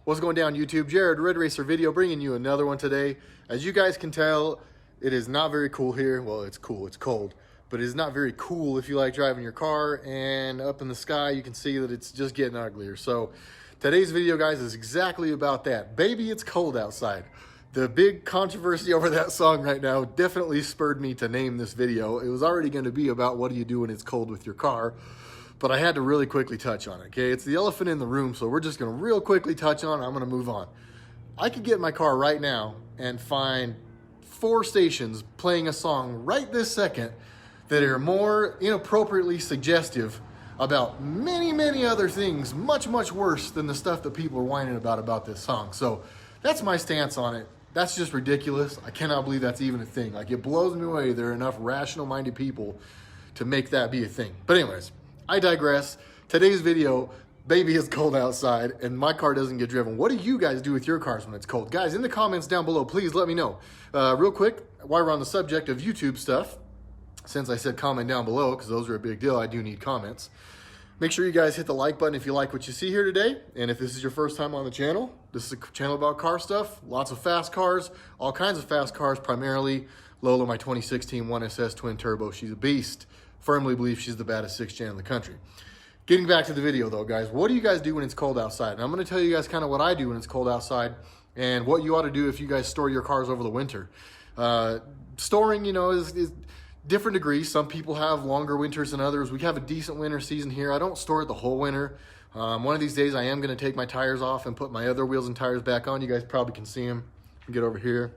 What's going down, YouTube? Jared, RedRacer video, bringing you another one today. As you guys can tell, it is not very cool here. Well, it's cool, it's cold, but it is not very cool if you like driving your car. And up in the sky, you can see that it's just getting uglier. So today's video, guys, is exactly about that. Baby, it's cold outside. The big controversy over that song right now definitely spurred me to name this video. It was already going to be about what do you do when it's cold with your car, but I had to really quickly touch on it, okay? It's the elephant in the room, so we're just gonna real quickly touch on it. I'm gonna move on. I could get in my car right now and find 4 stations playing a song right this second that are more inappropriately suggestive about many, many other things, much, much worse than the stuff that people are whining about this song. So that's my stance on it. That's just ridiculous. I cannot believe that's even a thing. Like, it blows me away there are enough rational-minded people to make that be a thing. But anyways, I digress. Today's video, baby, it's cold outside and my car doesn't get driven. What do you guys do with your cars when it's cold? Guys, in the comments down below, please let me know. Real quick, while we're on the subject of YouTube stuff, since I said comment down below, because those are a big deal, I do need comments. Make sure you guys hit the like button if you like what you see here today. And if this is your first time on the channel, this is a channel about car stuff, lots of fast cars, all kinds of fast cars, primarily Lola, my 2016 1SS twin turbo. She's a beast. Firmly believe she's the baddest 6th gen in the country. Getting back to the video though, guys, what do you guys do when it's cold outside? And I'm gonna tell you guys kind of what I do when it's cold outside and what you ought to do if you guys store your cars over the winter. Storing, is different degrees. Some people have longer winters than others. We have a decent winter season here. I don't store it the whole winter. One of these days I am gonna take my tires off and put my other wheels and tires back on. You guys probably can see them. Get over here.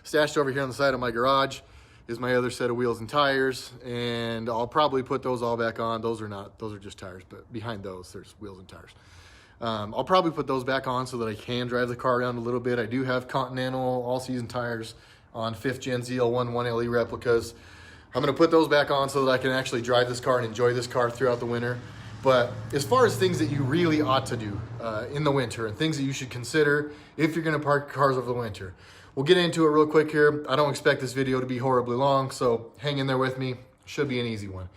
Stashed over here on the side of my garage is my other set of wheels and tires, and I'll probably put those all back on. Those are just tires, but behind those there's wheels and tires. I'll probably put those back on so that I can drive the car around a little bit. I do have Continental all-season tires on 5th gen ZL1 1LE replicas. I'm gonna put those back on so that I can actually drive this car and enjoy this car throughout the winter. But as far as things that you really ought to do in the winter and things that you should consider if you're gonna park cars over the winter, we'll get into it real quick here. I don't expect this video to be horribly long, so hang in there with me. Should be an easy one.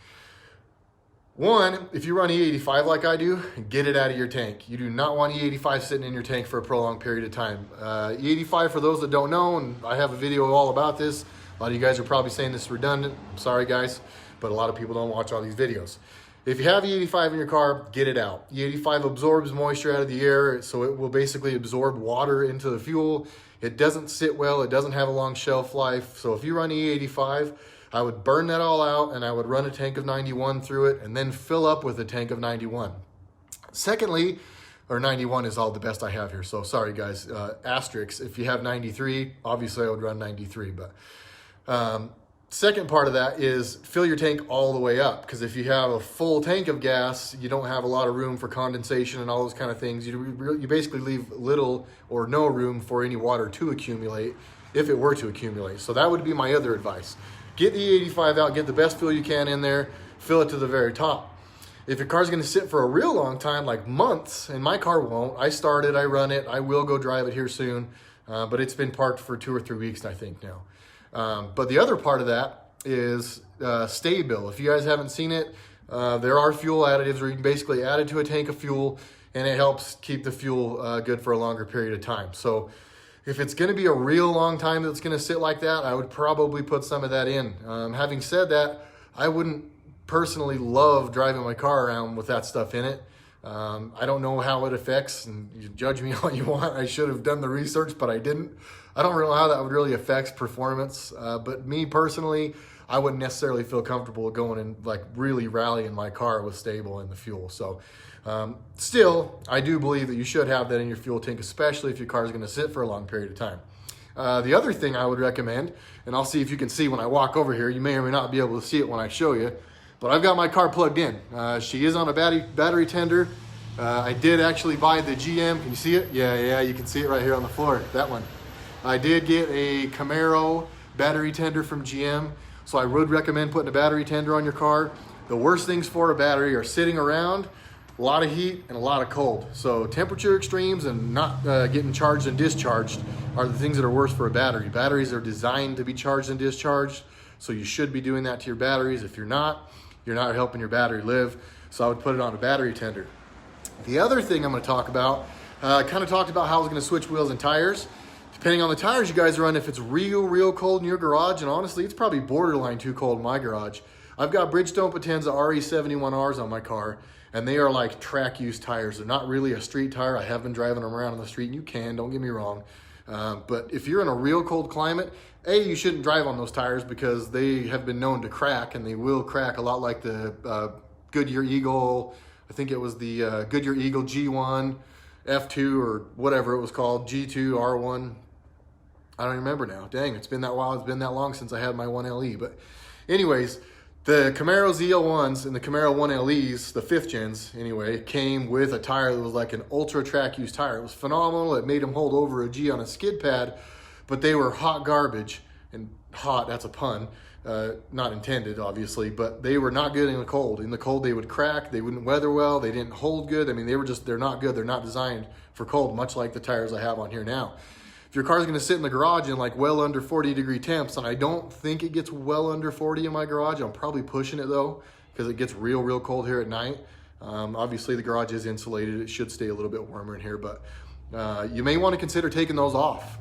One, if you run E85 like I do, get it out of your tank. You do not want E85 sitting in your tank for a prolonged period of time. E85, for those that don't know, and I have a video all about this, a lot of you guys are probably saying this is redundant. I'm sorry, guys, but a lot of people don't watch all these videos. If you have E85 in your car, get it out. E85 absorbs moisture out of the air, so it will basically absorb water into the fuel. It doesn't sit well, it doesn't have a long shelf life. So if you run E85, I would burn that all out and I would run a tank of 91 through it and then fill up with a tank of 91. Secondly, or 91 is all the best I have here, so sorry guys, asterisks. If you have 93, obviously I would run 93, but second part of that is fill your tank all the way up, because if you have a full tank of gas, you don't have a lot of room for condensation and all those kind of things. You basically leave little or no room for any water to accumulate if it were to accumulate. So that would be my other advice. Get the E85 out, get the best fuel you can in there, fill it to the very top. If your car's gonna sit for a real long time, like months, and my car won't, I start it, I run it, I will go drive it here soon, but it's been parked for 2 or 3 weeks, I think now. But the other part of that is stay bill. If you guys haven't seen it, there are fuel additives where you can basically add it to a tank of fuel and it helps keep the fuel good for a longer period of time. So if it's gonna be a real long time that's gonna sit like that, I would probably put some of that in. Having said that, I wouldn't personally love driving my car around with that stuff in it. I don't know how it affects, and you judge me all you want. I should have done the research, but I didn't. I don't really know how that would really affect performance, but me personally, I wouldn't necessarily feel comfortable going and like really rallying my car with stable in the fuel. So still, I do believe that you should have that in your fuel tank, especially if your car is gonna sit for a long period of time. The other thing I would recommend, and I'll see if you can see when I walk over here, you may or may not be able to see it when I show you, but I've got my car plugged in. She is on a battery tender. I did actually buy the GM, can you see it? Yeah, you can see it right here on the floor, that one. I did get a Camaro battery tender from GM, so I would recommend putting a battery tender on your car. The worst things for a battery are sitting around, a lot of heat and a lot of cold. So temperature extremes and not getting charged and discharged are the things that are worse for a battery. Batteries are designed to be charged and discharged, so you should be doing that to your batteries. If you're not helping your battery live. So I would put it on a battery tender. The other thing I'm going to talk about, Kind of talked about how I was going to switch wheels and tires. Depending on the tires you guys run, if it's real cold in your garage, and honestly, it's probably borderline too cold in my garage. I've got Bridgestone Potenza RE71Rs on my car, and they are like track use tires. They're not really a street tire. I have been driving them around on the street, and you can, don't get me wrong. But if you're in a real cold climate, you shouldn't drive on those tires because they have been known to crack, and they will crack a lot like the Goodyear Eagle. I think it was the Goodyear Eagle G1, F2, or whatever it was called, G2, R1. I don't remember now. Dang, it's been that while. It's been that long since I had my 1LE. But anyways, the Camaro ZL1s and the Camaro 1LEs, the 5th gens anyway, came with a tire that was like an ultra track use tire. It was phenomenal. It made them hold over a G on a skid pad, but they were hot garbage. And hot, that's a pun. Not intended, obviously, but they were not good in the cold. In the cold, they would crack. They wouldn't weather well. They didn't hold good. I mean, they're not good. They're not designed for cold, much like the tires I have on here now. If your car's going to sit in the garage in like well under 40-degree temps, and I don't think it gets well under 40 in my garage. I'm probably pushing it though, because it gets real cold here at night. Obviously, the garage is insulated. It should stay a little bit warmer in here, but you may want to consider taking those off,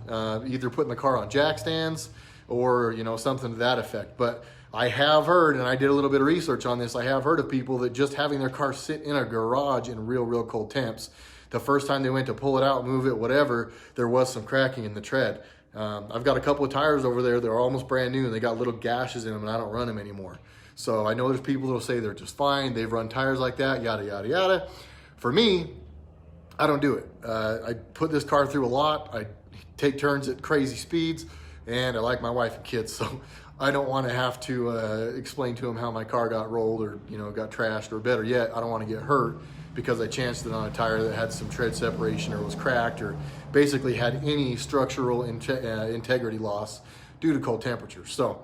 either putting the car on jack stands or something to that effect. But I have heard, and I did a little bit of research on this, I have heard of people that just having their car sit in a garage in real cold temps, the first time they went to pull it out, move it, whatever, there was some cracking in the tread. I've got a couple of tires over there that are almost brand new, and they got little gashes in them, and I don't run them anymore. So I know there's people that will say they're just fine, they've run tires like that, yada, yada, yada. For me, I don't do it. I put this car through a lot. I take turns at crazy speeds, and I like my wife and kids, so I don't want to have to explain to them how my car got rolled or got trashed, or better yet, I don't want to get hurt because I chanced it on a tire that had some tread separation or was cracked or basically had any structural integrity loss due to cold temperatures. So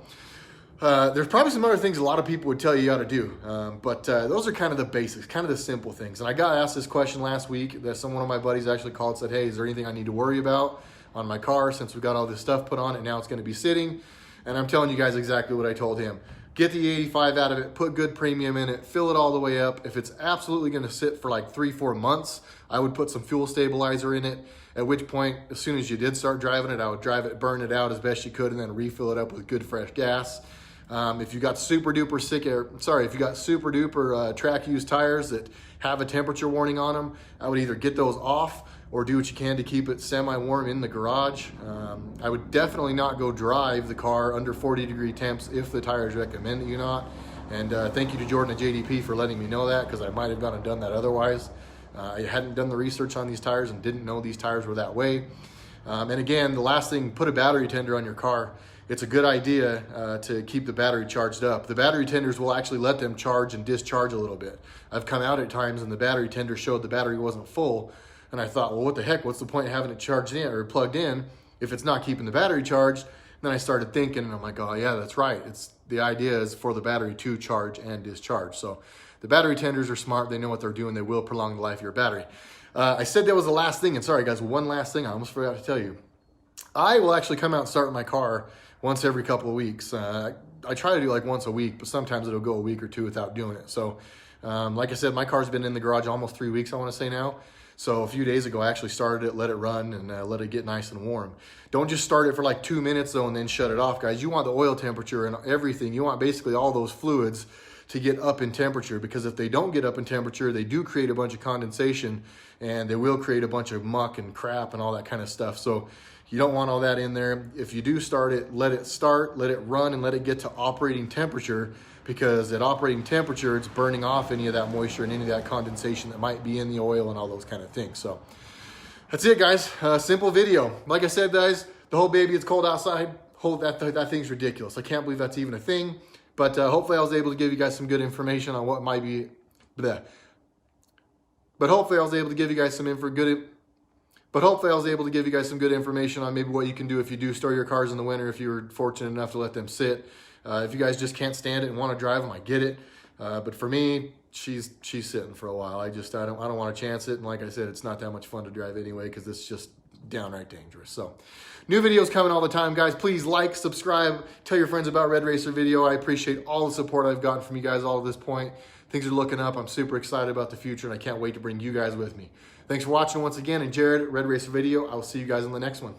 there's probably some other things a lot of people would tell you how to do, but those are kind of the basics, kind of the simple things. And I got asked this question last week that one of my buddies actually called and said, hey, is there anything I need to worry about on my car since we got all this stuff put on it, now it's going to be sitting? And I'm telling you guys exactly what I told him. Get the 85 out of it, put good premium in it, fill it all the way up. If it's absolutely going to sit for like 3-4 months, I would put some fuel stabilizer in it, at which point, as soon as you did start driving it, I would drive it, burn it out as best you could, and then refill it up with good fresh gas. If you got super duper track used tires that have a temperature warning on them, I would either get those off or do what you can to keep it semi-warm in the garage. I would definitely not go drive the car under 40-degree temps if the tires recommend that you not. And thank you to Jordan at JDP for letting me know that, because I might have gone and done that otherwise. I hadn't done the research on these tires and didn't know these tires were that way. And again, the last thing, put a battery tender on your car. It's a good idea to keep the battery charged up. The battery tenders will actually let them charge and discharge a little bit. I've come out at times and the battery tender showed the battery wasn't full. And I thought, well, what the heck? What's the point of having it charged in or plugged in if it's not keeping the battery charged? Then I started thinking, and I'm like, oh yeah, that's right. The idea is for the battery to charge and discharge. So the battery tenders are smart. They know what they're doing. They will prolong the life of your battery. I said that was the last thing, and sorry guys, one last thing I almost forgot to tell you. I will actually come out and start my car once every couple of weeks. I try to do like once a week, but sometimes it'll go a week or two without doing it. So like I said, my car's been in the garage almost 3 weeks, I want to say now. So a few days ago, I actually started it, let it run, and let it get nice and warm. Don't just start it for like 2 minutes though and then shut it off, guys. You want the oil temperature and everything. You want basically all those fluids to get up in temperature, because if they don't get up in temperature, they do create a bunch of condensation and they will create a bunch of muck and crap and all that kind of stuff. So you don't want all that in there. If you do start, let it run, and let it get to operating temperature, because at operating temperature, it's burning off any of that moisture and any of that condensation that might be in the oil and all those kind of things. So that's it, guys. Simple video. Like I said, guys, the whole baby, it's cold outside. That thing's ridiculous. I can't believe that's even a thing. But hopefully I was able to give you guys some good information on what might be bleh. But hopefully I was able to give you guys some good information on maybe what you can do if you do store your cars in the winter, if you were fortunate enough to let them sit. If you guys just can't stand it and want to drive them, I get it. But for me, she's sitting for a while. I don't want to chance it. And like I said, it's not that much fun to drive anyway, because it's just downright dangerous. So new videos coming all the time, guys. Please like, subscribe, tell your friends about RedRacer Video. I appreciate all the support I've gotten from you guys all at this point. Things are looking up. I'm super excited about the future, and I can't wait to bring you guys with me. Thanks for watching once again, and Jared, Red Racer Video. I will see you guys in the next one.